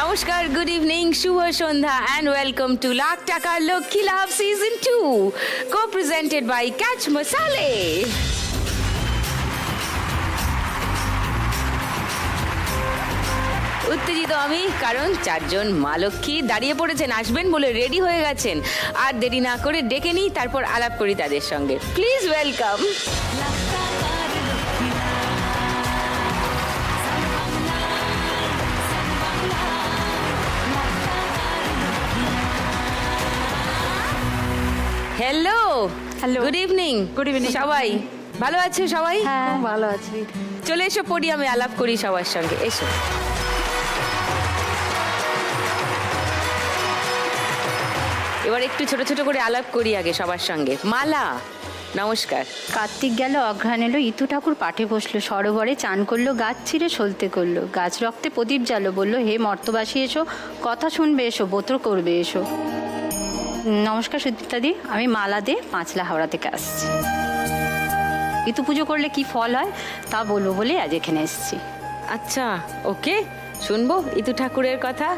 নমস্কার, good evening, শুভ সন্ধ্যা অ্যান্ড ওয়েলকাম টু লাখ টাকার Lakshmi Labh season 2 co-presented by Catch Masale. উত্তেজিত আমি, কারণ চারজন মা লক্ষ্মী দাঁড়িয়ে পড়েছেন, আসবেন বলে রেডি হয়ে গেছেন। আর দেরি না করে ডেকে নিই, তারপর আলাপ করি তাদের সঙ্গে। Please welcome. Hello, good evening. Good evening. সবাই ভালো আছে? সবাই হ্যাঁ ভালো আছি। চলে এসো, পোডিয়ামে আলাপ করি সবার সঙ্গে, এসো। এবার একটু ছোট ছোট করে আলাপ করি আগে সবার সঙ্গে। মালা, নমস্কার। কার্তিক গেল, অঘ্রাণ এলো, ইতু ঠাকুর পাঠে বসলো, সরোবরে চান করলো, গাছ ছিঁড়ে সলতে করলো, গাছ রক্তে প্রদীপ জ্বালো, বললো হে মর্তবাসী এসো, কথা শুনবে এসো, বোত্র করবে এসো। নমস্কার সুদীপ্তাদি, আমি মালা দে, পাঁচলা হাওড়া থেকে আসছি। ইতু পুজো করলে কি ফল হয় তা বলবো বলে আজ এখানে এসেছি। আচ্ছা, ওকে, শুনবো ইতু ঠাকুরের কথা।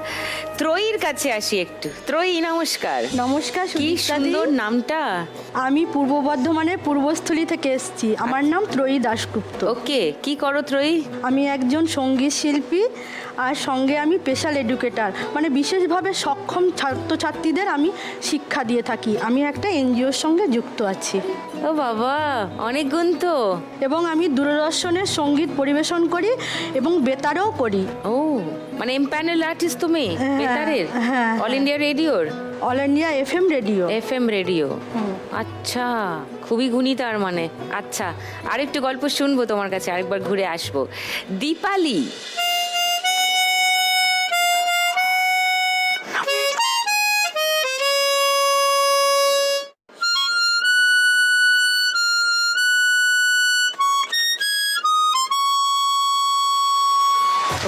ত্রয়ীর কাছে আসি একটু। ত্রয়ী, নমস্কার। নমস্কার কি সুদীপ্তাদি। সুন্দর নামটা। আমি পূর্ব বর্ধমানের পূর্বস্থলী থেকে এসেছি। আমার নাম ত্রয়ী দাশগুপ্ত। ওকে, কি করো ত্রয়ী? আমি একজন সঙ্গীত শিল্পী, আর সঙ্গে আমি স্পেশাল এডুকেটর, মানে বিশেষভাবে সক্ষম ছাত্রছাত্রীদের আমি শিক্ষা দিয়ে থাকি। আমি একটা এনজিওর সঙ্গে যুক্ত আছি ও বাবা, অনেক গুণ তো। এবং আমি দূরদর্শনের সঙ্গীত পরিবেশন করি এবং বেতারেও করি। ও, মানে এমপ্যানেল আর্টিস্ট তুমি হ্যাঁ, বেতারের? হ্যাঁ, অল ইন্ডিয়া রেডিওর? All India FM radio. FM radio. আচ্ছা, খুবই গুণী তার মানে। আচ্ছা, আরেকটু গল্প শুনবো তোমার কাছে, আরেকবার ঘুরে আসবো। দীপালি,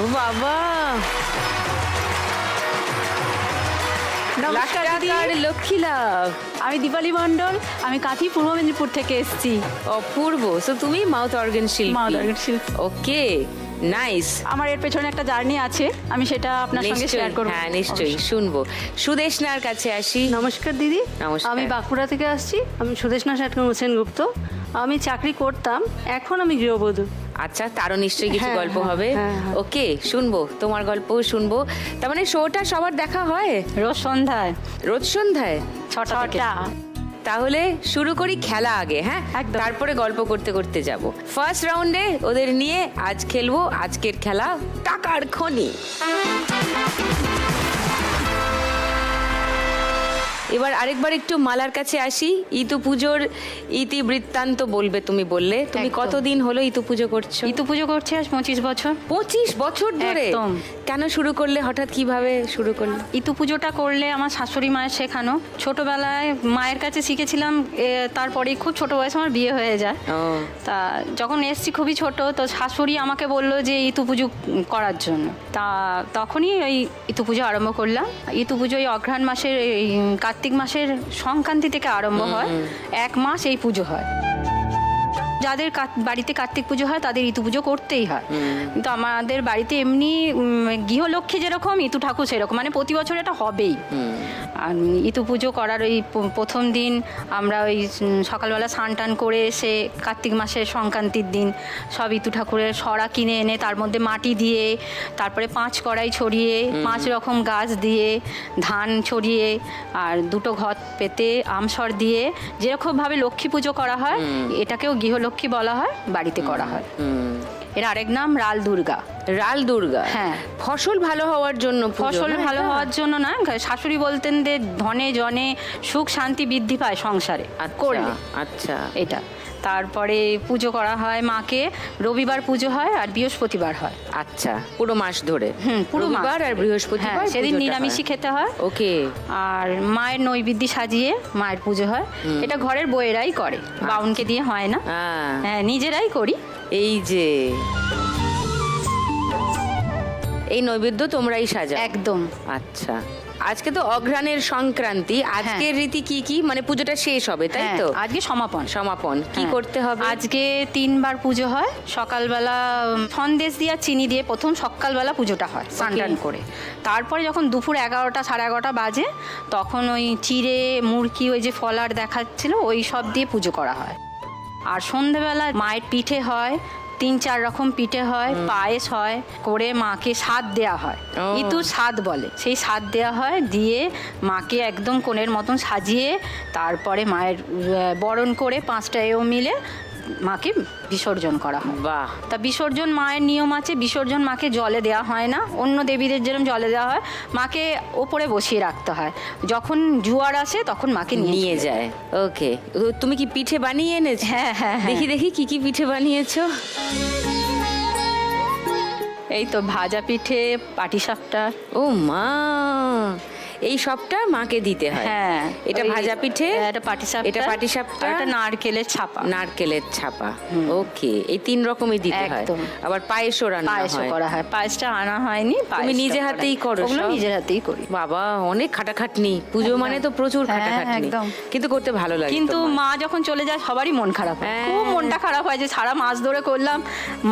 ও বাবা, নমস্কার দিদি। লাখ টাকার লক্ষ্মী লাভ। আমি দীপালি মণ্ডল, আমি কাঁথি পূর্ব মেদিনীপুর থেকে এসেছি। অপূর্ব। সো তুমি মাউথ অর্গান শিল্পী? Mouth organ শিল্পী। ওকে, নাইস। আমার এর পেছনে একটা জার্নি আছে, আমি সেটা আপনার সঙ্গে শেয়ার করব। হ্যাঁ, নিশ্চয়ই শুনবো। সুদেশনার কাছে আসি। নমস্কার দিদি। নমস্কার। আমি বাঁকুড়া থেকে আসছি। আমি সুদেশনা সেনগুপ্ত। আমি চাকরি করতাম, এখন আমি গৃহবধূ। আচ্ছা, তারও নিশ্চয়ই কিছু হ্যাঁ, গল্প হ্যাঁ, হবে। হ্যাঁ, হ্যাঁ। ওকে, শুনবো, তোমার গল্পও শুনবো। তার মানে শোটা সবার দেখা হয় রোজ সন্ধ্যায় রোজ সন্ধ্যায় 6টা থেকে। তাহলে শুরু করি খেলা আগে, হ্যাঁ? একদম। তারপরে গল্প করতে করতে যাব। ফার্স্ট রাউন্ডে ওদের নিয়ে আজ খেলবো আজকের খেলা টাকার খনি। এবার আরেকবার একটু মালার কাছে আসি। ইতু পুজোর ইতিবৃত্তান্ত বলবে। তুমি বললে তুমি একদম। কতদিন হলো ইতু পুজো করছো? ইতু পুজো করছে আজ 25 বছর। 25 বছর ধরে? একদম। কেন শুরু করলে, হঠাৎ কিভাবে শুরু করলে? ইতু পুজোটা করলে আমার শাশুড়ি মায়ের শেখানো। ছোটবেলায় মায়ের কাছে শিখেছিলাম, তারপরেই খুব ছোট বয়সে আমার বিয়ে হয়ে যায়। ও, তা যখন এসছি খুবই ছোট, তো শাশুড়ি আমাকে বললো যে ইতু পুজো করার জন্য। তা তখনই ওই ইতু পুজো আরম্ভ করলাম। ইতু পুজো এই অঘ্রাণ মাসের, এই কার্তিক মাসের সংক্রান্তি থেকে আরম্ভ হয়। 1 মাস এই পুজো হয়। যাদের বাড়িতে কার্তিক পুজো হয় তাদের ইতু পুজো করতেই হয়। কিন্তু আমাদের বাড়িতে এমনি গৃহলক্ষ্মী যেরকম, ইতু ঠাকুর সেরকম, মানে প্রতি বছর এটা হবেই। আর ইতু পুজো করার ওই প্রথম দিন আমরা ওই সকালবেলা স্নান টান করে এসে কার্তিক মাসের সংক্রান্তির দিন সব ইতু ঠাকুরের সরা কিনে এনে তার মধ্যে মাটি দিয়ে, তারপরে 5 কড়াই ছড়িয়ে 5 রকম গাছ দিয়ে, ধান ছড়িয়ে, আর 2টো ঘট পেতে আমসর দিয়ে যেরকমভাবে লক্ষ্মী পুজো করা হয়, এটাকেও গৃহলক্ষ্মী বলা হয়, বাড়িতে করা হয়। এর আরেক নাম রাল দুর্গা। রাল দুর্গা। হ্যাঁ। ফসল ভালো হওয়ার জন্য পুজো, ফসল না ভালো এটা? হওয়ার জন্য না, শাশুড়ি বলতেন যে ধনে জনে সুখ শান্তি বৃদ্ধি পায় সংসারে আচ্ছা, করলে। আচ্ছা। এটা তারপরে পুজো করা হয় মাকে। রবিবার পুজো হয় আর বৃহস্পতিবার হয়। আচ্ছা, পুরো মাস ধরে? পুরো মাস। রবিবার আর বৃহস্পতিবার হ্যাঁ, সেদিন পুজোটা নিরামিষই হয়। খেতে হয়। ওকে। আর মায়ের নৈবেদ্য সাজিয়ে মায়ের পুজো হয়। এটা ঘরের বউয়েরাই করে, বাউনকে দিয়ে হয় না। হ্যাঁ, নিজেরাই করি। এই যে এই নৈবেদ্য তোমরাই সাজাও? একদম। আচ্ছা, আজকে তো অঘ্রাণের সংক্রান্তি, আজকের রীতি কি কি, মানে পুজোটা শেষ হবে তাই হ্যাঁ, তো? আজকে সমাপন। সমাপন কি হ্যাঁ। করতে হবে? আজকে 3 বার পুজো হয়। সকালবেলা সন্দেশ দিয়ে আর চিনি দিয়ে প্রথম সকালবেলা পুজোটা হয় স্নান টান করে। তারপরে যখন দুপুর 11টা 11:30 বাজে তখন ওই চিড়ে মুরকি ওই যে ফলার দেখাচ্ছিল ওই সব দিয়ে পুজো করা হয়। আর সন্ধেবেলা মায়ের পিঠে হয়, 3-4 রকম পিঠে হয়, পায়েস হয়, করে মাকে স্বাদ দেওয়া হয়। ও। ইতু স্বাদ বলে, সেই স্বাদ দেওয়া হয়, দিয়ে মাকে একদম কোণের মতন সাজিয়ে তারপরে মায়ের বরণ করে 5টা এও মিলে মাকে বিসর্জন করা হয়। বাহ, তা বিসর্জন মায়ের নিয়ম আছে, বিসর্জন মাকে জলে দেওয়া হয় না, অন্য দেবীদের যেরকম জলে দেওয়া হয় মাকে ওপরে বসিয়ে রাখতে হয়। যখন জোয়ার আসে তখন মাকে নিয়ে যায়। ওকে, তুমি কি পিঠে বানিয়ে এনেছো? হ্যাঁ, হ্যাঁ, হ্যাঁ। দেখি দেখি কি কি পিঠে বানিয়েছো। এই তো ভাজা পিঠে, পাটিসাপটা। ও মা, এই সবটা মাকে দিতে হয়? হ্যাঁ, এটা ওই- ভাজা পিঠে, এটা পাটিসাপটা, এটা পাটিসাপটা, আর এটা নারকেলের ছাপা। নারকেলের ছাপা। ওকে, এই 3 রকমই দিতে হয়। একদম। আবার পায়েসও রান্না পায়েসও হয়? করা হয়, পায়েসটা আনা হয়নি। তুমি নিজে হাতেই করো ওগুলো সব? নিজের হাতেই করি। বাবা, অনেক খাটাখাটনি, পুজো একদম। মানে তো প্রচুর হ্যাঁ, খাটাখাটনি, একদম। কিন্তু করতে ভালো লাগে। কিন্তু তোমার? মা যখন চলে যায় সবারই মন খারাপ হয়, হ্যাঁ। খুব মনটা খারাপ হয় যে সারা মাস ধরে করলাম,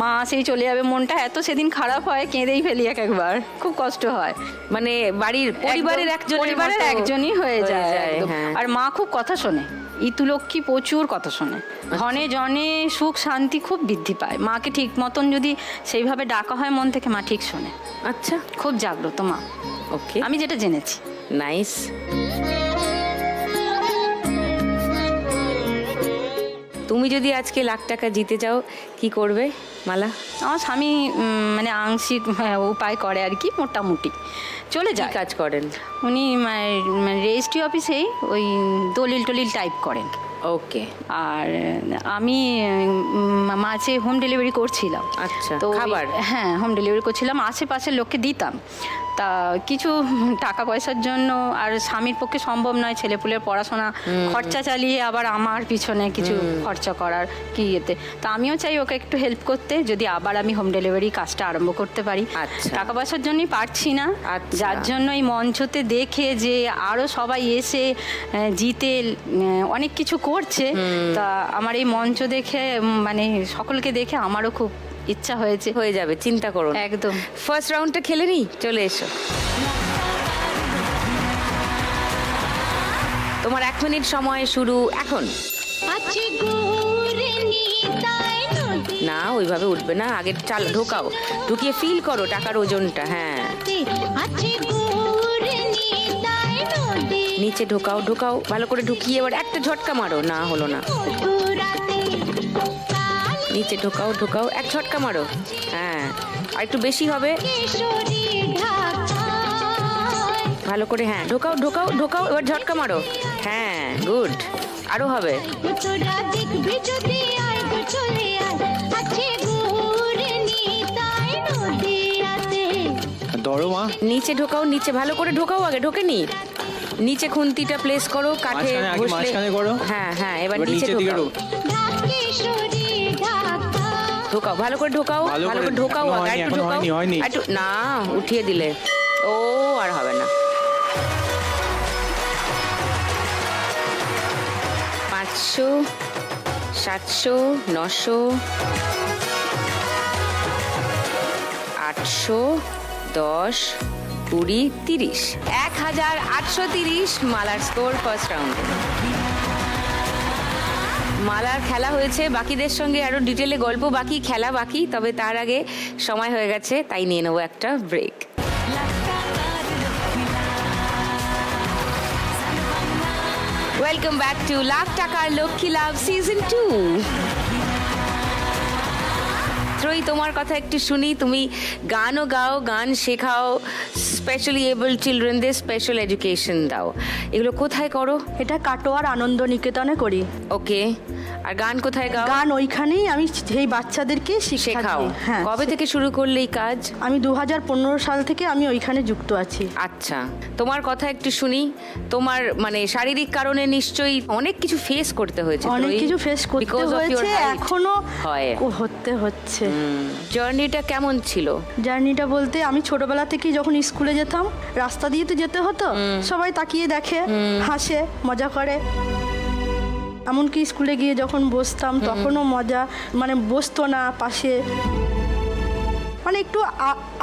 মা সেই চলে যাবে, মনটা এত সেদিন খারাপ হয়, কেঁদেই ফেলি একবার, খুব কষ্ট হয়। মানে বাড়ির পরিবারের একদম, পরিবারের একজনই হয়ে যায় একদম। হ্যাঁ। আর মা খুব কথা শোনে, ইতুলক্ষ্মী প্রচুর কথা শোনে, ধনে জনে সুখ শান্তি খুব বৃদ্ধি পায়। মাকে ঠিক মতন যদি সেইভাবে ডাকা হয় মন থেকে, মা ঠিক শোনে, আচ্ছা, খুব জাগ্রত মা, ওকে, আমি যেটা জেনেছি। নাইস। তুমি যদি আজকে লাখ টাকা জিতে যাও কি করবে মালা? আমার স্বামী মানে আংশিক উপায় করে আর কি, মোটামুটি চলে কি যায়। কাজ করেন? উনি রেজিস্ট্রি অফিসেই ওই দলিল টলিল টাইপ করেন। ওকে, আর আমি মাঝে হোম ডেলিভারি করছিলাম। আচ্ছা, তো খাবার? হ্যাঁ, হোম ডেলিভারি করছিলাম, আশেপাশের লোককে দিতাম। তা কিছু টাকা পয়সার জন্য আর স্বামীর পক্ষে সম্ভব নয় ছেলেপুলের পড়াশোনা খরচা চালিয়ে আবার আমার পিছনে কিছু খরচা করার কি এতে। তা আমিও চাই ওকে একটু হেল্প করতে, যদি আবার আমি হোম ডেলিভারি কাজটা আরম্ভ করতে পারি। আচ্ছা। টাকা পয়সার জন্যই পারছি না, আচ্ছা। যার জন্য এই মঞ্চতে দেখে যে আরও সবাই এসে জিতে অনেক কিছু করছে, তা আমার এই মঞ্চ দেখে মানে সকলকে দেখে আমারও খুব ইচ্ছা হয়েছে। হয়ে যাবে, চিন্তা করো না। একদম। ফার্স্ট রাউন্ডটা খেলে নি, চলে এসো। তোমার 1 মিনিট সময় শুরু এখন। না, ওইভাবে উঠবে না, আগে চাল ঢোকাও, ঢুকিয়ে ফিল করো টাকার ওজনটা। হ্যাঁ, নিচে ঢোকাও, ঢোকাও ভালো করে, ঢুকিয়ে এবার একটা ঝটকা মারো। না, হলো না। নিচে ঢোকাও, ঢোকাও, এক ঝটকা মারো। হ্যাঁ, আর একটু বেশি হবে, ভালো করে। হ্যাঁ, ঢোকাও, ঢোকাও, ঢোকাও, এবার ঝটকা মারো। হ্যাঁ, গুড, আরো হবে। ধরো মা, নিচে ঢোকাও, নিচে ভালো করে ঢোকাও, আগে ঢোকেনি। নিচে খুন্তিটা প্লেস করো, কাঠে মাঝখানে, আগে ঘষলে। মাঝখানে করো। হ্যাঁ হ্যাঁ, এবার এবার নিচে নিচের দিকে ঢোকাও, ঢোকাও ভালো করে, ঢোকাও ভালো ভালো করে। করে, ঢোকাও এখনো আগে, হয়নি, একটু এখনো ঢোকাও, হয়নি। একটু। না, উঠিয়ে দিলে। ও, আর হবে না। 500, 700, 900, 800, 10, 20, 30, 1830 মালার স্কোর ফার্স্ট রাউন্ডে। মালার খেলা হয়েছে, বাকিদের সঙ্গে আরো ডিটেলে গল্প বাকি, খেলা বাকি, তবে তার আগে সময় হয়ে গেছে, তাই নিয়ে নেবো একটা break. Welcome back to Lakh টাকার লক্ষ্মী লাভ সিজন 2। ত্রয়ী, তোমার কথা একটু শুনি। তুমি গানও গাও, গান শেখাও, স্পেশালি এবল চিলড্রেনদের স্পেশাল এডুকেশন দাও, এগুলো কোথায় করো? এটা কাটোয়ার আনন্দ নিকেতনে করি। ওকে, আর গান কোথায় গাও? গান ওইখানেই আমি সেই বাচ্চাদেরকে শিক্ষা শেখাও। দিই। হ্যাঁ, কবে থেকে শুরু করলে এই কাজ? আমি 2015 সাল থেকে আমি ওইখানে যুক্ত আছি। আচ্ছা, তোমার কথা একটু শুনি। তোমার মানে শারীরিক কারণে নিশ্চয়ই অনেক কিছু ফেস করতে হয়েছে। অনেক ত্রয়ী? কিছু ফেস করতে Because of your হয়েছে, height এখনো হয়। হতে হচ্ছে। হয়েছে। জার্নিটা কেমন ছিল? জার্নিটা বলতে আমি ছোটবেলা থেকেই যখন স্কুলে যেতাম রাস্তা দিয়ে তো যেতে হতো, সবাই তাকিয়ে দেখে, হাসে, মজা করে। এমনকি স্কুলে গিয়ে যখন বসতাম তখনও মজা, মানে বসতো না পাশে, মানে একটু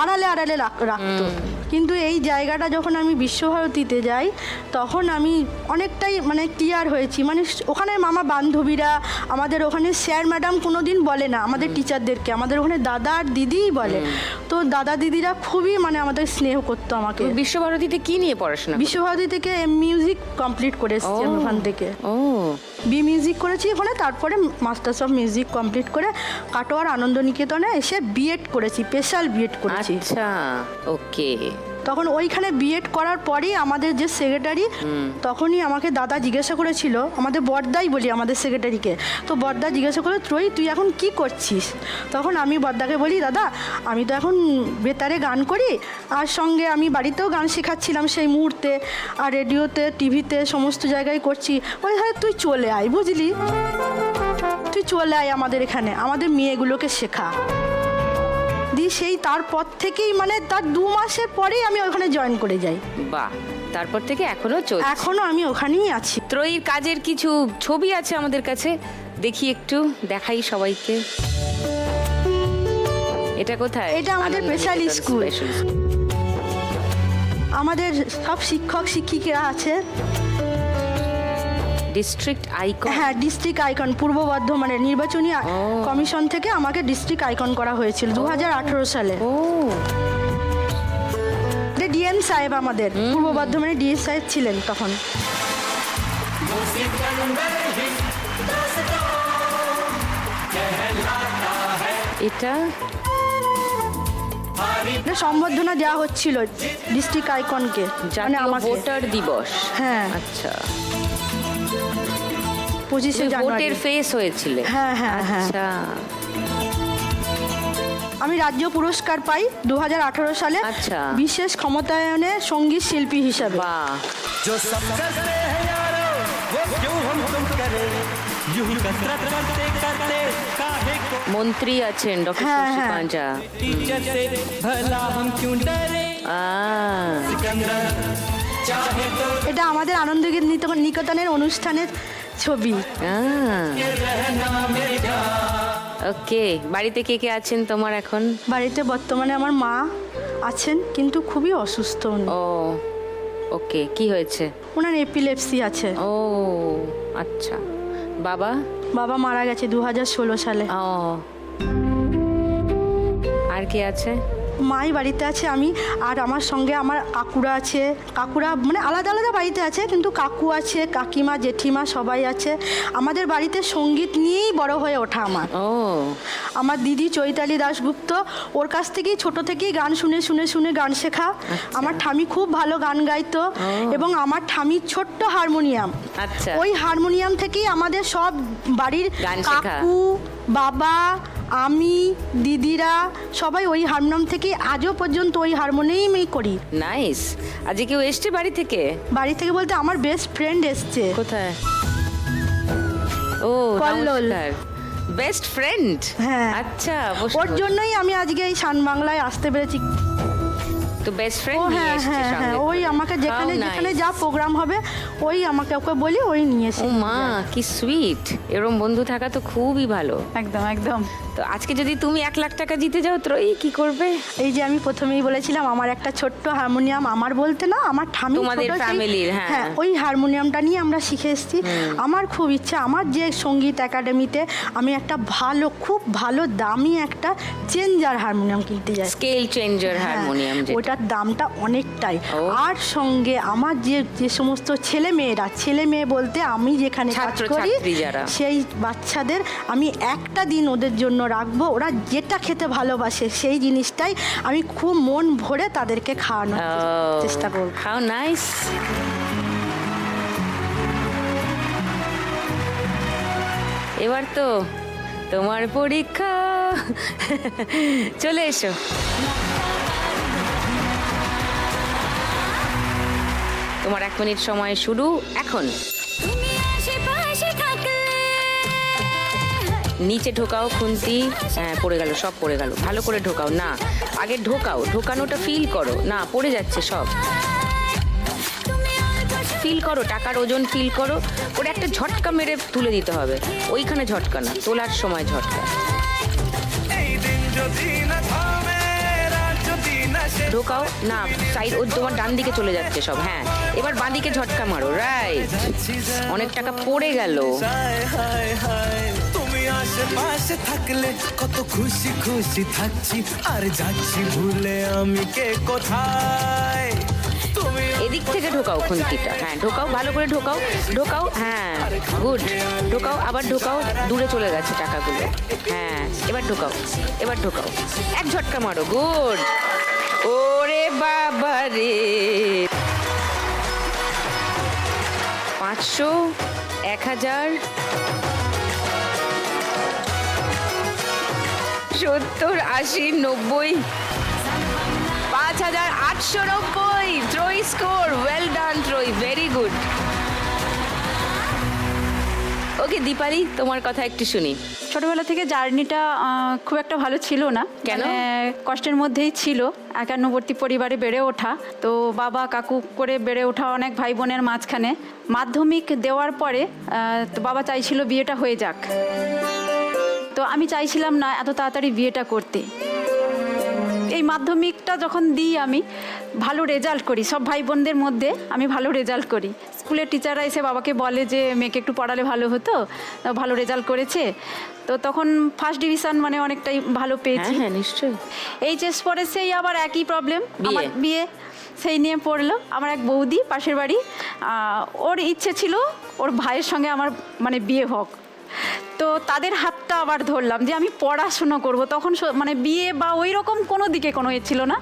আড়ালে আড়ালে রাখতো। কিন্তু এই জায়গাটা যখন আমি বিশ্বভারতীতে যাই তখন আমি অনেকটাই মানে ক্লিয়ার হয়েছি। মানে ওখানে মামা বান্ধবীরা, আমাদের ওখানে স্যার ম্যাডাম কোনো দিন বলে না আমাদের টিচারদেরকে, আমাদের ওখানে দাদা আর দিদিই বলে। তো দাদা দিদিরা খুবই মানে আমাদের স্নেহ করতো আমাকে। বিশ্বভারতীতে কি নিয়ে পড়াশোনা? বিশ্বভারতী থেকে মিউজিক কমপ্লিট করে এসেছি আমি ওখান থেকে। ও, বি মিউজিক করেছি ওখানে, তারপরে মাস্টার্স অফ মিউজিক কমপ্লিট করে কাটোয়ার আনন্দ নিকেতনে এসে বিএড করেছি, স্পেশাল বিএড করেছি। আচ্ছা, ওকে। তখন ওইখানে বিএড করার পরেই আমাদের যে সেক্রেটারি, তখনই আমাকে দাদা জিজ্ঞাসা করেছিল, আমাদের বড়দাই বলি আমাদের সেক্রেটারিকে, তো বড়দা জিজ্ঞাসা করে তুই এখন কি করছিস? তখন আমি বড়দাকে বলি, দাদা আমি তো এখন বেতারে গান করি, আর সঙ্গে আমি বাড়িতেও গান শেখাচ্ছিলাম সেই মুহূর্তে, আর রেডিওতে টিভিতে সমস্ত জায়গায় করছি। বলি হ্যাঁ তুই চলে আয়, বুঝলি, তুই চলে আয় আমাদের এখানে, আমাদের মেয়েগুলোকে শেখা। সেই তারপর থেকেই মানে তার 2 মাসের পরেই আমি ওখানে জয়েন করে যাই। বাহ, তারপর থেকে এখনো চলছে? এখনো আমি ওখানেই আছি। ত্রয়ীর কাজের কিছু ছবি আছে আমাদের কাছে, দেখি একটু, দেখাই সবাইকে। এটা কোথায়? এটা আমাদের স্পেশাল স্কুল। আমাদের সব শিক্ষক শিক্ষিকারা আছে। District icon? হ্যাঁ, ডিস্ট্রিক্ট আইকন, পূর্ব বর্ধমানের নির্বাচনী কমিশন থেকে আমাকে ডিস্ট্রিক্ট আইকন করা হয়েছিল 2018 সালে। ও, ডিএম সাহেব, আমাদের পূর্ব বর্ধমানের ডিএম সাহেব ছিলেন তখন। এটা সম্বর্ধনা দেওয়া হচ্ছিল ডিস্ট্রিক্ট আইকনকে, মানে জাতীয় আমাকে। ভোটার দিবস? হ্যাঁ, আচ্ছা, 25শে জানুয়ারি। ভোটের ফেস হয়েছিল? হ্যাঁ হ্যাঁ হ্যাঁ। আচ্ছা, আমি রাজ্য পুরস্কার পাই 2018 সালে, আচ্ছা। বিশেষ ক্ষমতায়নে সঙ্গীত শিল্পী হিসাবে। বাহ, जो सब करते हैं यारो वो क्यों हम तुम करे यूं ही कसरत करते करते काहे को মন্ত্রী আছেন ডক্টর হ্যাঁ, শশী হ্যাঁ। পাঁজা। टीचर से भला हम क्यों डरे सिकंदर चाहे तो এটা আমাদের আনন্দ নিকেতনের অনুষ্ঠানের ছবি। रहना मेरी ওকে, বাড়িতে কে কে আছেন তোমার এখন? বাড়িতে বর্তমানে আমার মা আছেন, কিন্তু খুবই অসুস্থ উনি। ও, ওকে, কি হয়েছে? ওনার এপিলেপসি আছে। ও, আচ্ছা। বাবা? বাবা মারা গেছে 2016 সালে। ও, আর কে আছে? মাই বাড়িতে আছে, আমি আর আমার সঙ্গে আমার কাকুরা আছে। কাকুরা মানে আলাদা আলাদা বাড়িতে আছে, কিন্তু কাকু আছে, কাকিমা, জেঠিমা সবাই আছে। আমাদের বাড়িতে সঙ্গীত নিয়েই বড় হয়ে ওঠা আমার। ও, আমার দিদি চৈতালি দাশগুপ্ত, ওর কাছ থেকেই ছোট থেকেই গান শুনে শুনে শুনে গান শেখা। আমার ঠামি খুব ভালো গান গাইতো, এবং আমার ঠামির ছোট্ট হারমোনিয়াম, আচ্ছা। ওই হারমোনিয়াম থেকেই আমাদের সব বাড়ির গান শেখা। কাকু, বাবা, আমি, দিদিরা সবাই ওই হারমোনিয়াম থেকে আজও পর্যন্ত ওই হারমোনিয়ামই করি। নাইস। আজকে কেউ এসছে বাড়ি থেকে? বাড়ি থেকে বলতে আমার বেস্ট ফ্রেন্ড এসছে। কোথায়? ও, কল্লোল। Best friend? হ্যাঁ। আচ্ছা, ওর জন্যই আমি আজকে এই শান বাংলায় আসতে পেরেছি। তো বেস্ট ও ফ্রেন্ড নিয়ে হ্যাঁ এসছে হ্যাঁ হ্যাঁ, সঙ্গে ওই করে। আমাকে যেখানে How যেখানে nice. যা প্রোগ্রাম হবে ওই আমাকে ওকে বলি, ওই নিয়ে এসে। ও মা, কি সুইট। এরকম বন্ধু থাকা তো খুবই ভালো। একদম একদম। তো আজকে যদি তুমি 1 লাখ টাকা জিতে যাও ত্রয়ী, কি করবে? এই যে আমি প্রথমেই বলেছিলাম আমার একটা ছোট্ট হারমোনিয়াম, আমার বলতে না, আমার ঠামি তোমাদের ছোট সেই- ফ্যামিলির, হ্যাঁ। হ্যাঁ, ওই হারমোনিয়ামটা নিয়ে আমরা শিখে এসেছি। আমার খুব ইচ্ছা আমার যে সঙ্গীত একাডেমিতে আমি একটা ভালো, খুব ভালো দামি একটা চেঞ্জার হারমোনিয়াম কিনতে যাই। স্কেল চেঞ্জার হারমোনিয়াম যেটা। ওটার দামটা অনেকটাই। ও। আর সঙ্গে আমার যে সমস্ত ছেলে মেয়ে বলতে আমি যেখানে কাজ ছাত্র করি ছাত্রী যারা। সেই বাচ্চাদের আমি একটা দিন ওদের জন্য রাখবো, ওরা যেটা খেতে ভালোবাসে সেই জিনিসটাই আমি খুব মন ভরে তাদেরকে খাওয়ানোর চেষ্টা করব। How nice. এবার তো তোমার পরীক্ষা, চলে এসো। তোমার 1 মিনিট সময় শুরু এখন। নিচে ঢোকাও খুন্তি, হ্যাঁ পড়ে গেল, সব পড়ে গেল। ভালো করে ঢোকাও, না আগে ঢোকাও, ঢোকানোটা ফিল করো, না পড়ে যাচ্ছে সব। ফিল করো, টাকার ওজন ফিল করো, ওটা একটা ঝটকা মেরে তুলে দিতে হবে। ওইখানে ঝটকা না, তোলার সময় ঝটকা। ঢোকাও, না সাইড, ও তোমার ডান দিকে চলে যাচ্ছে সব। হ্যাঁ এবার বাঁ দিকে ঝটকা মারো, রাইট। অনেক টাকা পড়ে গেল। তুমি আশেপাশে থাকলে কত খুশি খুশি থাকছি, আর যাচ্ছি ভুলে আমি কে কোথায়। তুমি এদিক থেকে ঢোকাও খুন্তিটা, হ্যাঁ ঢোকাও, ভালো করে ঢোকাও, ঢোকাও, হ্যাঁ গুড। ঢোকাও, আবার ঢোকাও, দূরে চলে গেছে টাকাগুলো। হ্যাঁ এবার ঢোকাও, এবার ঢোকাও, এক ঝটকা মারো, গুড। ওরে বাবা রে, 500, 1000, 70, 80, 90, 5890। Troy score, well done Troy, very good. ওকে দীপালি, তোমার কথা একটু শুনি। ছোটবেলা থেকে জার্নিটা খুব একটা ভালো ছিল না। কেন? মানে কষ্টের মধ্যেই ছিল, একান্নবর্তী পরিবারে বেড়ে ওঠা। তো বাবা কাকু করে বেড়ে ওঠা, অনেক ভাই বোনের মাঝখানে। মাধ্যমিক দেওয়ার পরে তো বাবা চাইছিল বিয়েটা হয়ে যাক, তো আমি চাইছিলাম না এত তাড়াতাড়ি বিয়েটা করতে। এই মাধ্যমিকটা যখন দিই আমি ভালো রেজাল্ট করি, সব ভাই বোনদের মধ্যে আমি ভালো রেজাল্ট করি। স্কুলের টিচাররা এসে বাবাকে বলে যে মেয়েকে একটু পড়ালে ভালো হতো, ভালো রেজাল্ট করেছে। তো তখন ফার্স্ট ডিভিশন, মানে অনেকটাই ভালো পেয়েছি। হ্যাঁ নিশ্চয়ই। এইচএস পরে সেই আবার একই প্রবলেম, বিয়ে। আমার বিয়ে সেই নিয়ে পড়লো। আমার এক বৌদি পাশের বাড়ি, ওর ইচ্ছে ছিল ওর ভাইয়ের সঙ্গে আমার মানে বিয়ে হোক। তো তাদের হাতটা আবার ধরলাম যে আমি পড়াশুনো করব। তখন মানে বিয়ে বা ওই রকম কোনো দিকে কোনো এ ছিল না,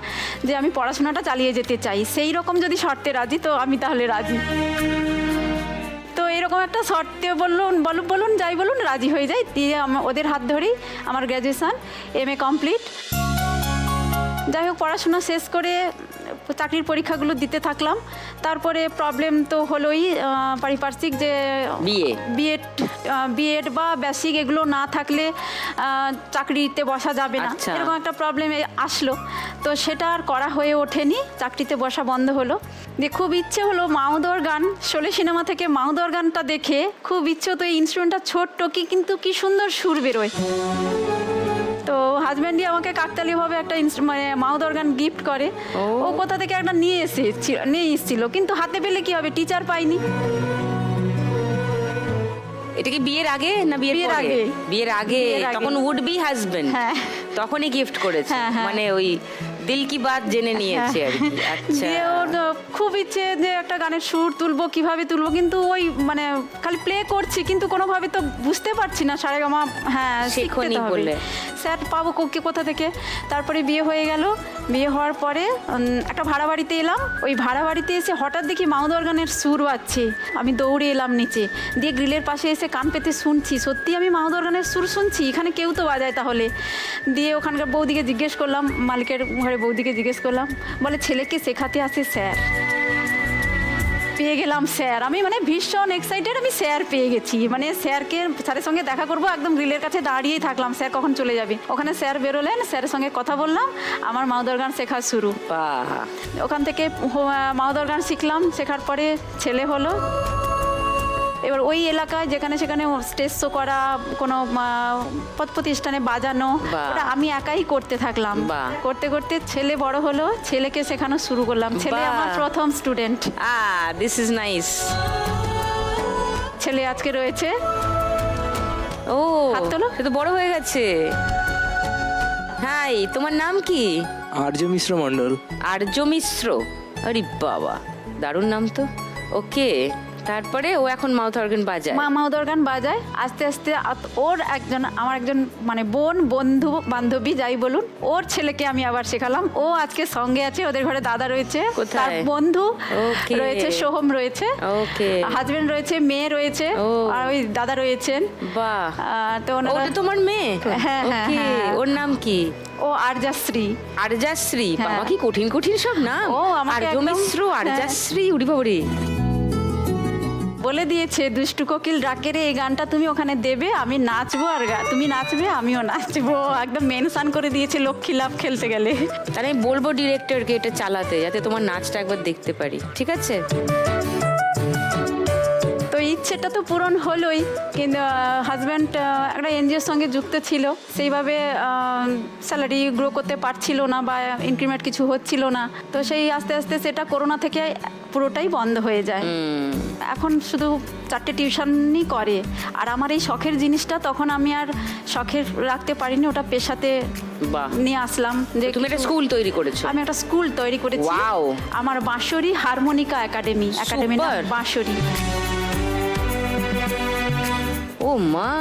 যে আমি পড়াশোনাটা চালিয়ে যেতে চাই। সেই রকম যদি শর্তে রাজি, তো আমি তাহলে রাজি। তো এরকম একটা শর্তে বলুন যাই বলুন রাজি হয়ে যাই। দিয়ে ওদের হাত ধরেই আমার গ্র্যাজুয়েশান MA কমপ্লিট। যাই হোক, পড়াশোনা শেষ করে চাকরির পরীক্ষাগুলো দিতে থাকলাম। তারপরে প্রবলেম তো হলোই পারিপার্শ্বিক, যে বিএড বা বেসিক এগুলো না থাকলে চাকরিতে বসা যাবে না, আচ্ছা। এরকম একটা প্রবলেম আসলো। তো সেটা আর করা হয়ে ওঠেনি, চাকরিতে বসা বন্ধ হলো। দিয়ে খুব ইচ্ছে হলো মাউদর গান, শোলে সিনেমা থেকে মাউদর গানটা দেখে খুব ইচ্ছে হতো। এই ইনস্ট্রুমেন্টটা ছোট্ট কিন্তু কি সুন্দর সুর বেরোয়। তো হাজব্যান্ডই আমাকে কাকতালীয়ভাবে একটা মানে মাউথ অর্গান গিফট করে। ও কোথা থেকে একটা নিয়ে এসেছিল, কিন্তু হাতে পেলে কি হবে, টিচার পাইনি। এটা কি বিয়ের আগে না বিয়ের বিয়ের পরে? আগে। বিয়ের আগে। তখন উড বি হাজবেন্ড, হ্যাঁ। তখনই গিফট করেছে। হ্যাঁ, হ্যাঁ। মানে ওই দিল কি বাত জেনে নিয়েছে আর কি। আচ্ছা। দিয়ে ওর খুব ইচ্ছে যে একটা গানের সুর তুলবো, কিভাবে তুলবো, কিন্তু ওই মানে খালি প্লে করছি, কিন্তু কোনোভাবে তো বুঝতে পারছি না সারেগামা। হ্যাঁ, শিখতে তো হবে। স্যার পাবো কোথা থেকে। তারপরে বিয়ে হয়ে গেল। বিয়ে হওয়ার পরে একটা ভাড়া বাড়িতে এলাম। ওই ভাড়া বাড়িতে এসে হঠাৎ দেখি মাউথ অর্গানের সুর বাজছে। আমি দৌড়ে এলাম নিচে, দিয়ে গ্রিলের পাশে এসে কান পেতে শুনছি, সত্যি আমি মাউথ অর্গানের সুর শুনছি, এখানে কেউ তো বাজায় তাহলে। দিয়ে ওখানকার বৌদিকে জিজ্ঞেস করলাম, মালিকের ঘরে বৌদিকে জিজ্ঞেস করলাম, বলে ছেলেকে শেখাতে আসে স্যার। পেয়ে গেলাম স্যার, আমি মানে ভীষণ এক্সাইটেড, আমি স্যার পেয়ে গেছি। মানে স্যারের সঙ্গে দেখা করবো, একদম গ্রিলের কাছে দাঁড়িয়েই থাকলাম, স্যার কখন চলে যাবে। ওখানে স্যার বেরোলেন, স্যারের সঙ্গে কথা বললাম, আমার মাউথ অর্গান শেখা শুরু। বাহ। ওখান থেকে মাউথ অর্গান শিখলাম, শেখার পরে ছেলে হলো। এবার ওই এলাকায় যেখানে সেখানে স্টেজ শো করা, কোনো পথ প্রতিষ্ঠানে বাজানো, ওটা আমি একাই করতে থাকলাম। করতে করতে ছেলে বড় হলো, ছেলেকে শেখানো শুরু করলাম। ছেলে আমার প্রথম স্টুডেন্ট। This is nice. ছেলে আজকে রয়েছে। ও হাত তোলো। সে তো বড় হয়ে গেছে। হাই, তোমার নাম কি? আর্য মিশ্র মণ্ডল। আর্য মিশ্র, আরে বাবা দারুণ নাম তো। ওকে, তারপরে ও এখন মাউথ অর্গান বাজায়। মাউথ অর্গান বাজায়। আস্তে আস্তে ওর আমার একজন মানে বন্ধু বান্ধবী যাই বলুন, ওর ছেলেকে আমি আবার শেখালাম। ও আজকে সঙ্গে আছে, ওদের ঘরে দাদা রয়েছে, তার বন্ধু রয়েছে, সোহম রয়েছে, হাজবেন্ড রয়েছে, মেয়ে রয়েছে, আর ওই দাদা রয়েছেন। বাহ। তো ওটা তোমার মেয়ে? হ্যাঁ হ্যাঁ। ওর নাম কি? ও আরজাশ্রী। আরজাশ্রী, বাবা কি কঠিন কঠিন সব নাম। ও আমাকে আর্য মিশ্র, আরজাশ্রী, উড়ি বাবরি। বলে দিয়েছে দুষ্টু কোকিল ডাকে রে, এই গানটা তুমি ওখানে দেবে, আমি নাচবো আর তুমি নাচবে আমিও নাচবো, একদম মেনশন করে দিয়েছে লক্ষ্মী লাভ খেলতে গেলে। তাহলে আমি বলবো ডিরেক্টরকে এটা চালাতে, যাতে তোমার নাচটা একবার দেখতে পারি, ঠিক আছে? তো ইচ্ছেটা তো পূরণ হলোই, কিন্তু হাজব্যান্ড একটা এনজিওর সঙ্গে যুক্ত ছিল, সেইভাবে স্যালারি গ্রো করতে পারছিল না বা ইনক্রিমেন্ট কিছু হচ্ছিল না, তো সেই আস্তে আস্তে সেটা করোনা থেকে পুরোটাই বন্ধ হয়ে যায়। এখন শুধু 4টে টিউশনই করে। আর আমার এই শখের জিনিসটা তখন আমি আর শখের রাখতে পারিনি, ওটা পেশাতে বাহ, নিয়ে আসলাম। যে তুমি একটা স্কুল তৈরি করেছো? আমি একটা স্কুল তৈরি করেছি। Wow! আমার বাঁশরী হারমোনিকা একাডেমি, একাডেমির নাম Super! বাঁশরী। ও মা,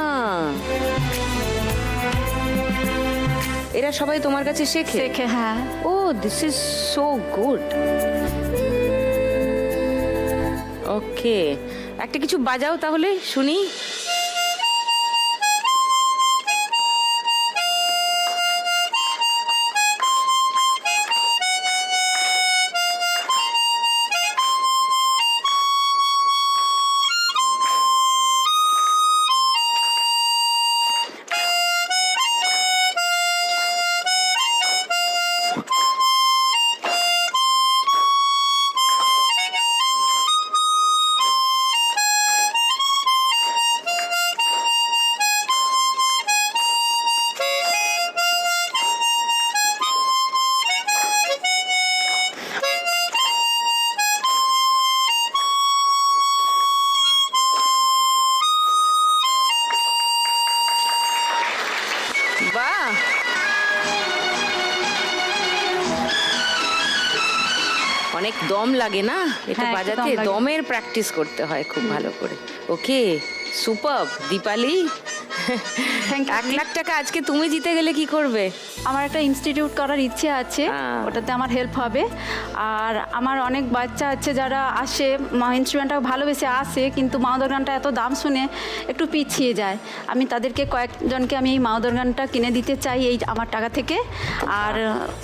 এরা সবাই তোমার কাছে শেখে? শেখে, হ্যাঁ। ও দিস ইজ সো গুড। ওকে, একটা কিছু বাজাও তাহলে শুনি। বাহ, অনেক দম লাগে না এটা হ্যাঁ, একটু বাজাতে? দম লাগে। দমের প্র্যাকটিস করতে হয় খুব ভালো করে। Okay, super. Dipali, Thank you. 1 lakh টাকা আজকে তুমি জিতে গেলে কি করবে? আমার একটা ইনস্টিটিউট করার ইচ্ছে আছে, ওটাতে আমার হেল্প হবে। আর আমার অনেক বাচ্চা আছে যারা আসে, ইনস্ট্রুমেন্টটা ভালোবেসে আসে, কিন্তু মাউদার গানটা এত দাম শুনে একটু পিছিয়ে যায়। আমি তাদেরকে কয়েকজনকে আমি এই মাউদার গানটা কিনে দিতে চাই এই আমার টাকা থেকে। আর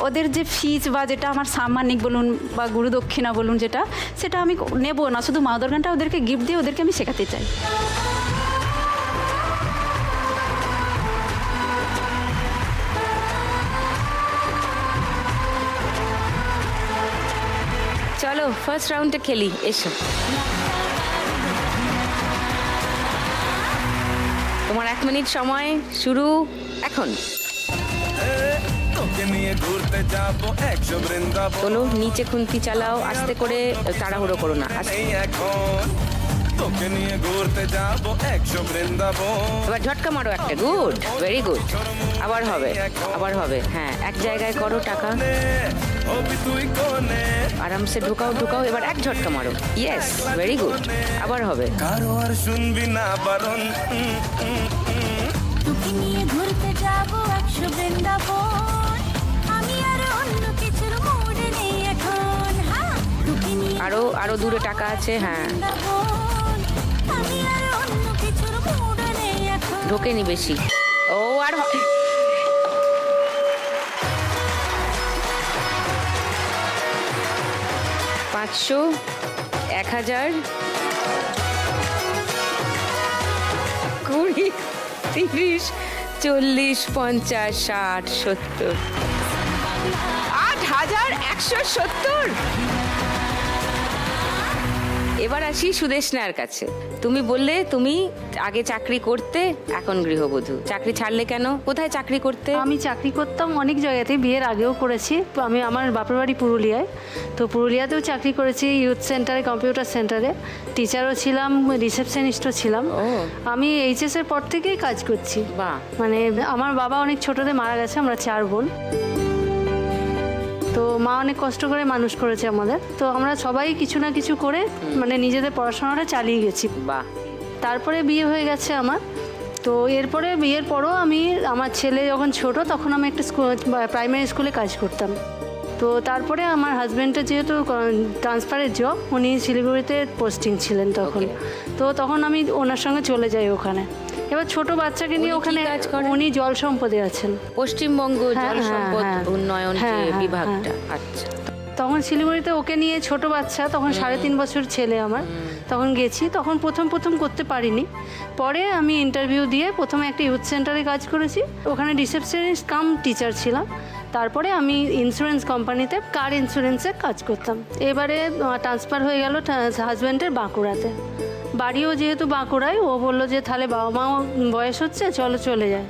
ওদের যে ফিজ বা যেটা আমার সাম্মানিক বলুন বা গুরুদক্ষিণা বলুন, সেটা আমি নেবো না, শুধু মাউদার গানটা ওদেরকে গিফট দিয়ে ওদেরকে আমি শেখাতে চাই। চলো ফার্স্ট রাউন্ডে খেলি, এসো। তোমার 1 মিনিট সময় শুরু এখন। তোকে নিয়ে ঘুরতে যাবো 100 বৃন্দাবন। চলো নিচে খুন্তি চালাও, আস্তে করে, তাড়াহুড়ো করো না, আস্তে। এই এখন তোকে নিয়ে ঘুরতে যাবো 100 বৃন্দাবন। এবার ঝটকা মারো একটা, গুড, ভেরি গুড। আবার হবে, আবার হবে, হ্যাঁ, এক জায়গায় করো টাকা, হবি তুই কোনে, আরামসে ঢোকাও ঢোকাও, এবার এক ঝটকা মারো, ইয়েস, ভেরি গুড। আবার হবে। কারো আর শুনবি না বারণ। তোকে নিয়ে ঘুরতে যাবো 100 বৃন্দাবন, আমি আর অন্য কিছুর মুডে নেই এখন। হ্যাঁ, তোকে নিয়ে আরো দূরে টাকা আছে, হ্যাঁ, বৃন্দাবন, আমি আর অন্য কিছুর মুডে নেই এখন। ঢোকেনি বেশি। ও আর 500, 1000, 20, 30, 40, 50, 60, 70, 8170। এবার আসি সুদেশনার কাছে। তুমি বললে তুমি আগে চাকরি করতে, এখন গৃহবধূ। চাকরি ছাড়লে কেন? কোথায় চাকরি করতে? আমি চাকরি করতাম অনেক জায়গাতে, বিয়ের আগেও করেছি। তো আমি আমার বাপের বাড়ি পুরুলিয়ায়, তো পুরুলিয়াতেও চাকরি করেছি, ইউথ সেন্টারে, কম্পিউটার সেন্টারে টিচারও ছিলাম, রিসেপশনিস্টও ছিলাম। আমি এইচএসের পর থেকেই কাজ করছি। বাহ। মানে আমার বাবা অনেক ছোটতে মারা গেছে, আমরা 4 বোন। তো মা অনেক কষ্ট করে মানুষ করেছে আমাদের, তো আমরা সবাই কিছু না কিছু করে মানে নিজেদের পড়াশোনাটা চালিয়ে গেছি। বাহ। তারপরে বিয়ে হয়ে গেছে আমার। তো এরপরে বিয়ের পরও আমি, আমার ছেলে যখন ছোট তখন আমি একটা প্রাইমারি স্কুলে কাজ করতাম। তো তারপরে আমার হাজব্যান্ডের যেহেতু ট্রান্সফারের জব, উনি শিলিগুড়িতে পোস্টিং ছিলেন তখন। তো তখন আমি ওনার সঙ্গে চলে যাই ওখানে। এবার ছোট বাচ্চাকে নিয়ে উনি কি ওখানে, কাজ করেন? উনি জল সম্পদে আছেন, পশ্চিমবঙ্গ হ্যাঁ, জল সম্পদ হ্যাঁ, উন্নয়ন যে হ্যাঁ, হ্যাঁ, বিভাগটা। আচ্ছা, তখন শিলিগুড়িতে ওকে নিয়ে ছোট বাচ্চা, তখন 3.5 বছর ছেলে আমার। তখন গেছি, তখন প্রথম করতে পারিনি। পরে আমি ইন্টারভিউ দিয়ে প্রথমে একটা ইউথ সেন্টারে কাজ করেছি, ওখানে রিসেপশনিস্ট কাম টিচার ছিলাম। তারপরে আমি ইন্স্যুরেন্স কোম্পানিতে কার ইন্স্যুরেন্সে কাজ করতাম। এবারে ট্রান্সফার হয়ে গেল হাজব্যান্ডের বাঁকুড়াতে, বাড়িও যেহেতু বাঁকুড়ায়, ও বললো যে তাহলে বাবা মাও বয়স হচ্ছে, চলো চলে যায়।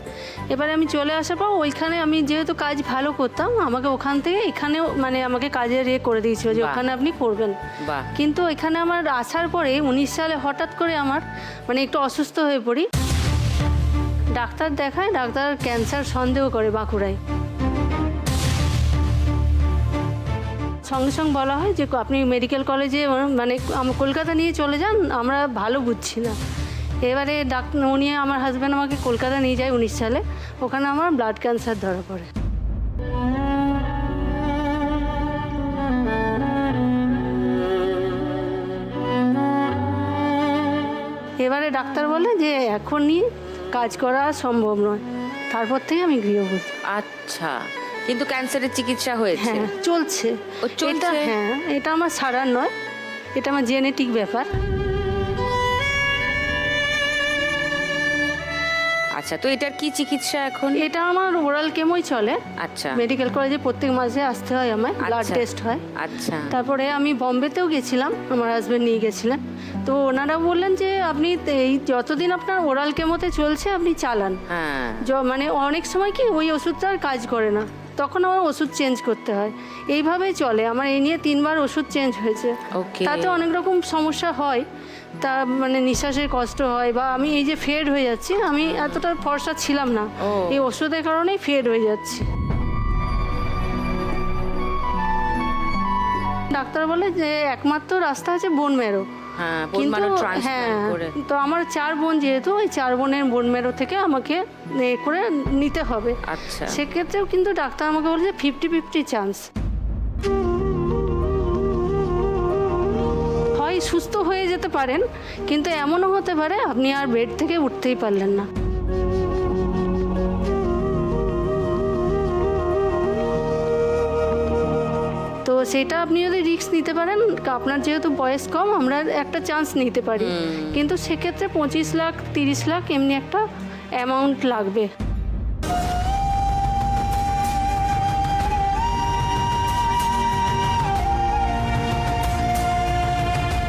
এবারে আমি চলে আসার পর ওইখানে আমি যেহেতু কাজ ভালো করতাম, আমাকে ওখান থেকে এখানেও মানে আমাকে কাজের করে দিয়েছিল যে বাহ। ওখানে আপনি করবেন। বাহ। কিন্তু এখানে আমার আসার পরে 19 সালে হঠাৎ করে আমার মানে একটু অসুস্থ হয়ে পড়ি। ডাক্তার দেখায়, ডাক্তার ক্যান্সার সন্দেহ করে বাঁকুড়ায়। সঙ্গে সঙ্গে বলা হয় যে আপনি মেডিকেল কলেজে মানে কলকাতা নিয়ে চলে যান, আমরা ভালো বুঝছি না। এবারে উনি আমার হাজব্যান্ড আমাকে কলকাতা নিয়ে যায় 19 সালে, ওখানে আমার ব্লাড ক্যান্সার ধরা পড়ে। এবারে ডাক্তার বলে যে এখনই কাজ করা সম্ভব নয়, তারপর থেকে আমি গৃহবধূ। আচ্ছা, কিন্তু ক্যান্সারের চিকিৎসা হয়েছে? হ্যাঁ, চলছে। ও, চলছে? হ্যাঁ, এটা আমার সারার নয়, এটা আমার জেনেটিক ব্যাপার। আচ্ছা, তো এটার কি চিকিৎসা এখন? এটা আমার ওরাল কেমোই চলে। আচ্ছা। মেডিকেল কলেজে প্রত্যেক মাসে আসতে হয়, আমার ব্লাড আচ্ছা। টেস্ট হয়। আচ্ছা। তারপরে আমি বম্বেতেও গেছিলাম, আমার হাজব্যান্ড নিয়ে গেছিলেন। তো ওনারা বললেন যে আপনি এই যতদিন আপনার ওরাল কেমোতে চলছে আপনি চালান। হ্যাঁ। মানে অনেক সময় কি ওই ওষুধটা আর কাজ করে না, তখন আমার ওষুধ চেঞ্জ করতে হয়। এইভাবেই চলে আমার, এই নিয়ে 3 বার ওষুধ চেঞ্জ হয়েছে। Okay. তাতে অনেক রকম সমস্যা হয়, তা মানে নিঃশ্বাসের কষ্ট হয়, বা আমি এই যে ফেড হয়ে যাচ্ছি, আমি এতটা ফর্সা ছিলাম না, এই ওষুধের কারণেই ফেড হয়ে যাচ্ছি। ডাক্তার বলে যে একমাত্র রাস্তা আছে বোন ম্যারো। হ্যাঁ, বোন ম্যারো ট্রান্সপ্লান্ট করে। তো আমার 4 বোন, যেহেতু ওই 4 বোনের বোন ম্যারো থেকে আমাকে করে নিতে হবে। আচ্ছা। সেক্ষেত্রেও কিন্তু ডাক্তার আমাকে বলেছে 50-50 চান্স, হয় সুস্থ হয়ে যেতে পারেন, কিন্তু এমনও হতে পারে আপনি আর বেড থেকে উঠতেই পারলেন না। তো সেটা আপনি যদি রিস্ক নিতে পারেন, আপনার যেহেতু বয়স কম, আমরা একটা চান্স নিতে পারি, কিন্তু সেক্ষেত্রে 25 লাখ 30 লাখ এমনি একটা অ্যামাউন্ট লাগবে।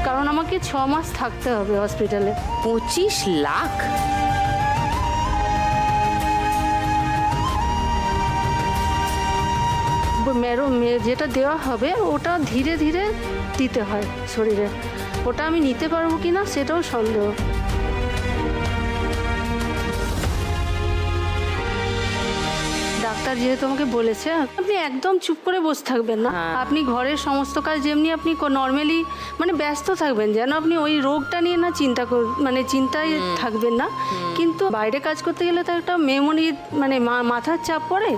কারণ আমাকে 6 মাস থাকতে হবে হসপিটালে। 25 লাখ? যেটা দেওয়া হবে ওটা ধীরে ধীরে দিতে হয় শরীরে, ওটা আমি নিতে পারবো কিনা সেটাও সন্দেহ। ডাক্তার যেহেতু আমাকে বলেছে আপনি একদম চুপ করে বসে থাকবেন না, আপনি ঘরের সমস্ত কাজ যেমনি আপনি নর্মালি মানে ব্যস্ত থাকবেন, যেন আপনি ওই রোগটা নিয়ে না মানে চিন্তায় থাকবেন না। কিন্তু বাইরে কাজ করতে গেলে তো একটা মেমোরি মানে মাথার চাপ পড়ে,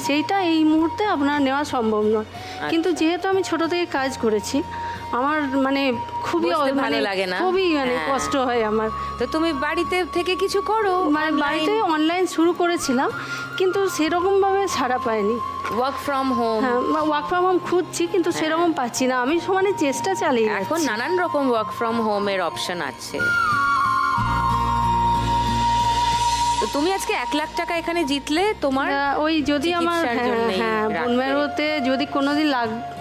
সেইটা এই মুহূর্তে আপনার নেওয়া সম্ভব নয়। কিন্তু যেহেতু আমি ছোট থেকে কাজ করেছি, আমার মানে খুবই ভালো লাগে না, খুবই মানে কষ্ট হয় আমার। তো তুমি বাড়িতে থেকে কিছু করো? মানে বাড়িতে অনলাইন শুরু করেছিলাম, কিন্তু সেরকম ভাবে ছাড়া পাইনি। Work from home? হ্যাঁ, ওয়ার্ক ফ্রম হোম খুঁজছি, কিন্তু সেরকম পাচ্ছি না। আমি সমানে চেষ্টা চালিয়ে যাচ্ছি। এখন নানান রকম ওয়ার্ক ফ্রম হোমের অপশন আছে। তো তুমি আজকে 1 লাখ টাকা এখানে জিতলে, তোমার ওই যদি আমার চিকিৎসার জন্যেই বোন ম্যারোতে যদি কোনোদিন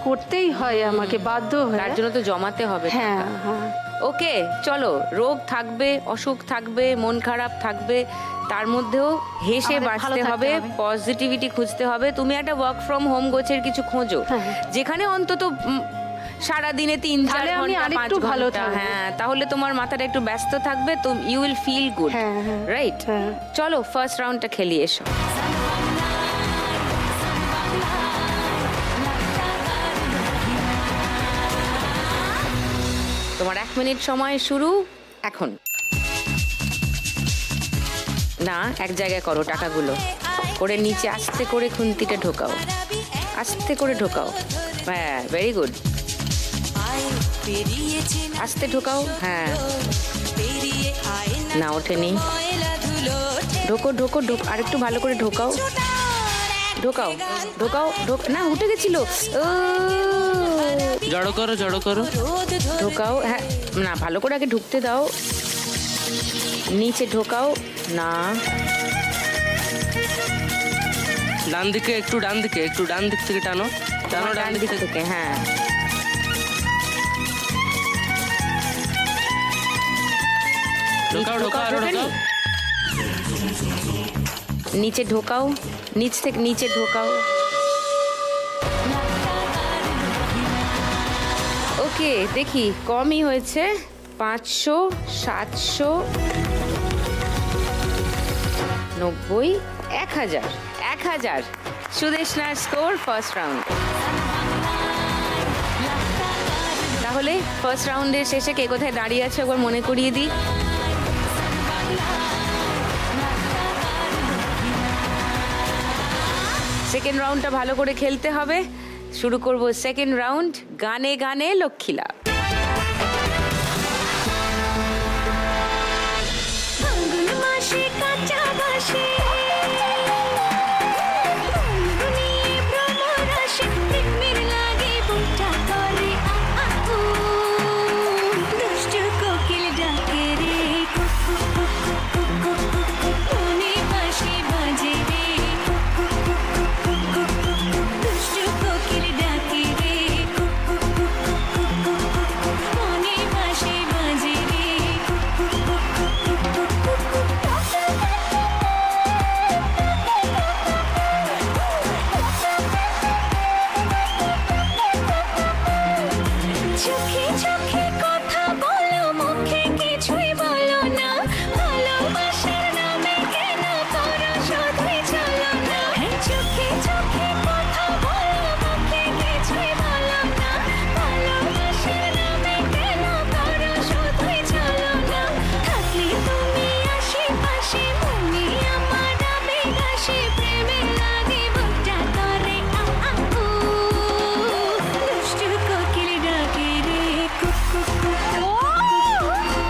করতেই হয় আমাকে বাধ্য হয়, তার জন্য তো জমাতে হবে হ্যাঁ টাকা। হ্যাঁ। ওকে, চলো, রোগ থাকবে, অসুখ থাকবে, মন খারাপ থাকবে, তার মধ্যেও হেসে আমাদের ভালো বাঁচতে থাকতে হবে, হবে। পজিটিভিটি খুঁজতে হবে। তুমি একটা ওয়ার্ক ফ্রম হোম গোছের কিছু খোঁজো, যেখানে অন্তত সারাদিনে 3-4 তাহলে আমি ঘন্টা, 5 আরেকটু ভালো ঘন্টা, থাকবো। হ্যাঁ, তাহলে তোমার মাথাটা একটু ব্যস্ত থাকবে, তো ইউ উইল ফিল গুড, হ্যাঁ, হ্যাঁ, রাইট? হ্যাঁ। চলো ফার্স্ট রাউন্ডটা খেলি, এসো। তোমার 1 মিনিট সময় শুরু এখন। না, এক জায়গায় করো টাকাগুলো, করে নিচে আস্তে করে খুন্তিটা ঢোকাও, আস্তে করে ঢোকাও। হ্যাঁ, ভেরি গুড। আস্তে ঢোকাও। হ্যাঁ, না ওঠেনি। ঢোকো ঢোকো ঢোক, আরেকটু ভালো করে ঢোকাও। ঢোকাও ঢোকাও না উঠে গেছিল ও জড়ো করো জড়ো করো। ঢোকাও, হ্যাঁ না ভালো করে আগে ঢুকতে দাও, নিচে ঢোকাও না, ডান দিকে একটু, ডান দিকে একটু, ডান দিক থেকে টানো টানো, ডান দিক থেকে, হ্যাঁ ঢোকাও ঢোকাও আরো ঢোকাও। নিচে ঢোকাও, নিচ থেকে নিচে ঢোকাও। ওকে দেখি কমই হয়েছে, 500, 700, 90, 1000, 1000। সুদেশনার স্কোর ফার্স্ট রাউন্ড। তাহলে ফার্স্ট রাউন্ডের শেষে কে কোথায় দাঁড়িয়ে আছে একবার মনে করিয়ে দিই। সেকেন্ড রাউন্ডটা ভালো করে খেলতে হবে। শুরু করব সেকেন্ড রাউন্ড, গানে গানে লক্ষ্মীলা। ফাল্গুন মাসে কাঁচা বাসে ফাল্গুনি ভ্রমর আসে প্রেমের লাগে বুকটা করে আহু দুষ্টু কোকিল ডাকে রে কুকু কুকু কুকু কুকু মনে বাঁশি বাজে রে কুকু কুকু কুকু কুকু দুষ্টু কোকিল ডাকে রে কুকু কুকু কুকু কুকু মনে বাঁশি বাজে রে কুকু কুকু কুকু কুকু চোখে চোখে কথা বলো মুখে কিছুই বলো না ভালোবাসার নামে কেন করো শুধুই চলো না চোখে চোখে কথা বলো মুখে কিছুই বলো না ভালোবাসার নামে কেন করো শুধুই চলো না থাকলে তুমি আশেপাশে মনে আমার আবেগ আসে প্রেমে লাগে বুকটা করে আহু দুষ্টু কোকিল ডাকে রে কুকু কুকু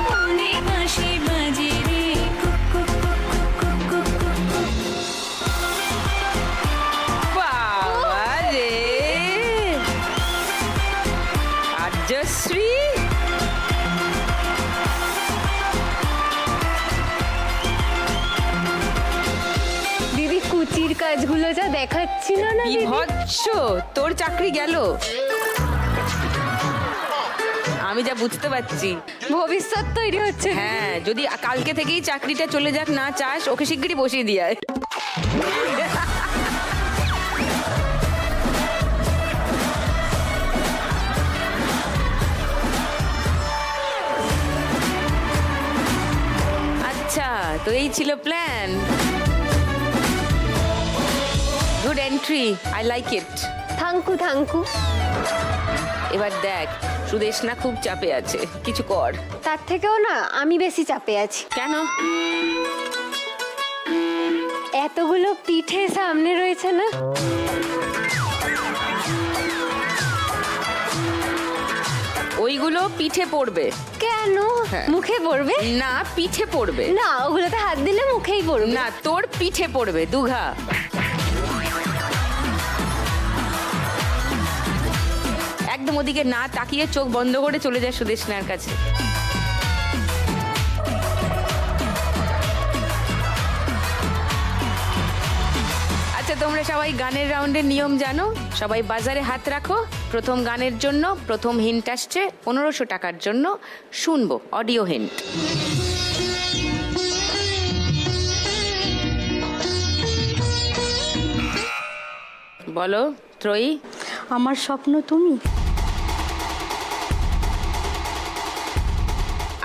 মনে বাঁশি বাজে রে কুকু কুকু কুকু কুকু বাবা রে আর্যশ্রী, দিদি কুচির কাজগুলো যা দেখাচ্ছিল না দিদি, বিভৎস, তোর চাকরি গেল। আমি যা বুঝতে পারছি, ভবিষ্যৎ তৈরি হচ্ছে। হ্যাঁ যদি কালকে থেকেই চাকরিটা চলে যাক না চাস, ওকে শিগগিরই বসিয়ে দিয়ে আয়। আচ্ছা তো এই ছিল plan. Good entry, I like it. Thank you thank you. এবার দেখ সুদেশনা খুব চাপে আছে, কিছু কর। তার থেকেও না আমি বেশি চাপে আছি। কেন? এতগুলো পিঠে সামনে রয়েছে না, ওইগুলো পিঠে পড়বে কেন হ্যাঁ। মুখে পড়বে? না, পিঠে পড়বে না, ওগুলোতে হাত দিলে মুখেই পড়বে। না, তোর পিঠে পড়বে দুঘা। একদম ওদিকে না তাকিয়ে চোখ বন্ধ করে চলে যায় সুদেশনার কাছে। আচ্ছা তোমরা সবাই গানের রাউন্ডের নিয়ম জানো, সবাই বাজারে হাত রাখো। প্রথম গানের জন্য প্রথম হিন্ট আসছে 1500 টাকার জন্য, শুনবো অডিও হিন্ট। বলো ত্রয়ী। আমার স্বপ্ন তুমি।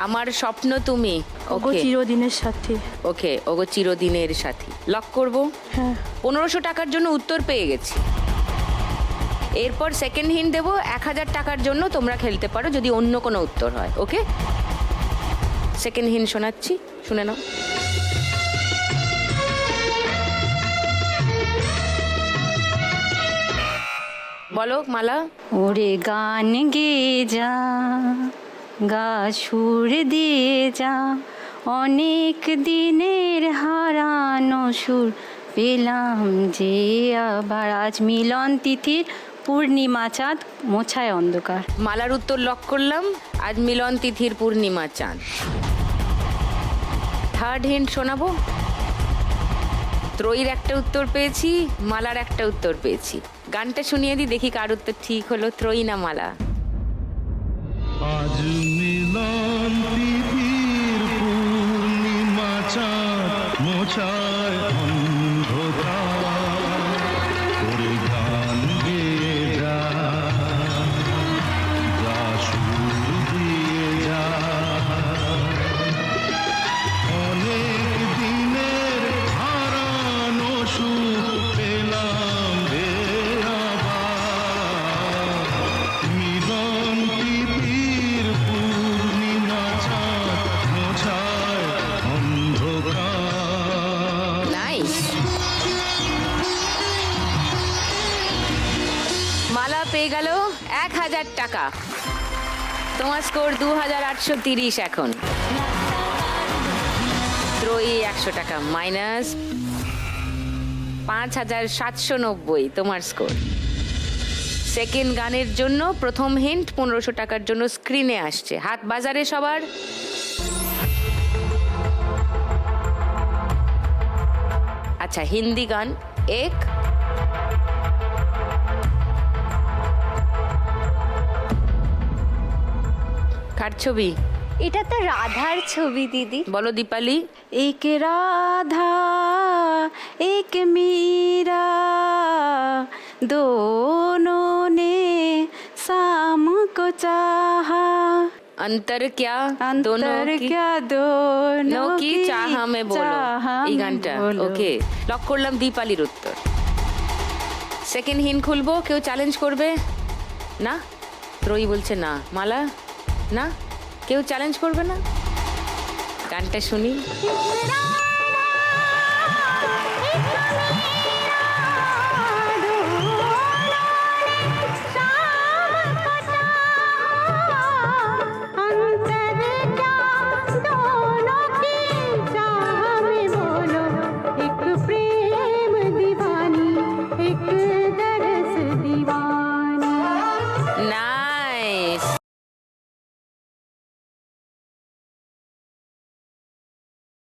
আমার স্বপ্ন তুমি। ওগো ওকে চিরদিনের সাথে। ওকে, ওগো চিরদিনের সাথী। লক করব। হ্যাঁ 1500 টাকার জন্য উত্তর পেয়ে গেছি। এরপর সেকেন্ড হিন্ট দেবো, 1000 টাকার জন্য তোমরা খেলতে পারো যদি অন্য কোনো উত্তর হয়। ওকে, সেকেন্ড হিন্ট শোনাচ্ছি, শুনে নাও। বলো মালা। ওরে গান গেয়ে যা, গা সুর দিয়ে যা, অনেক দিনের হারানো সুর পেলাম যে আবার আজ মিলন তিথির পূর্ণিমা চাঁদ মোছায় অন্ধকার। মালার উত্তর লক করলাম, আজ মিলন তিথির পূর্ণিমা চাঁদ। থার্ড হিন্ট শোনাবো। ত্রয়ীর একটা উত্তর পেয়েছি, মালার একটা উত্তর পেয়েছি। গানটা শুনিয়ে দিই, দেখি কার উত্তর ঠিক হলো, ত্রয়ী না মালা। আজ মিলন তিথির পূর্ণিমা চাঁদ মোছায় অন্ধকার, ওরে গান গেয়ে যা, যা সুর দিয়ে যা, অনেক দিনের হারানো সুখ পেলাম রে আবার, মিলন তিথির পূর্ণিমা চাঁদ মোছায় অন্ধকার। নাইস। মালা পেয়ে গেল 1000 টাকা। তোমার স্কোর 2830 এখন। ত্রয়ী 100 টাকা মাইনাস 5790 তোমার স্কোর। সেকেন্ড গানের জন্য প্রথম হিন্ট 1500 টাকার জন্য স্ক্রিনে আসছে। হাত বাজারে সবার। আচ্ছা, হিন্দি গান এক। কার ছবি? এটা তো রাধার ছবি দিদি। বলো দীপালি। एक राधा एक मीरा दोनों ने शाम को चाहा, अंतर क्या अंतर क्या दोनों কি চাহা মে বলো, এই গানটা। ওকে, লক করলাম দীপালির উত্তর। সেকেন্ড হিন্ট খুলবো, কেউ চ্যালেঞ্জ করবে না? ত্রয়ী বলছে না। মালা না, কেউ চ্যালেঞ্জ করবে না? গানটা শুনি।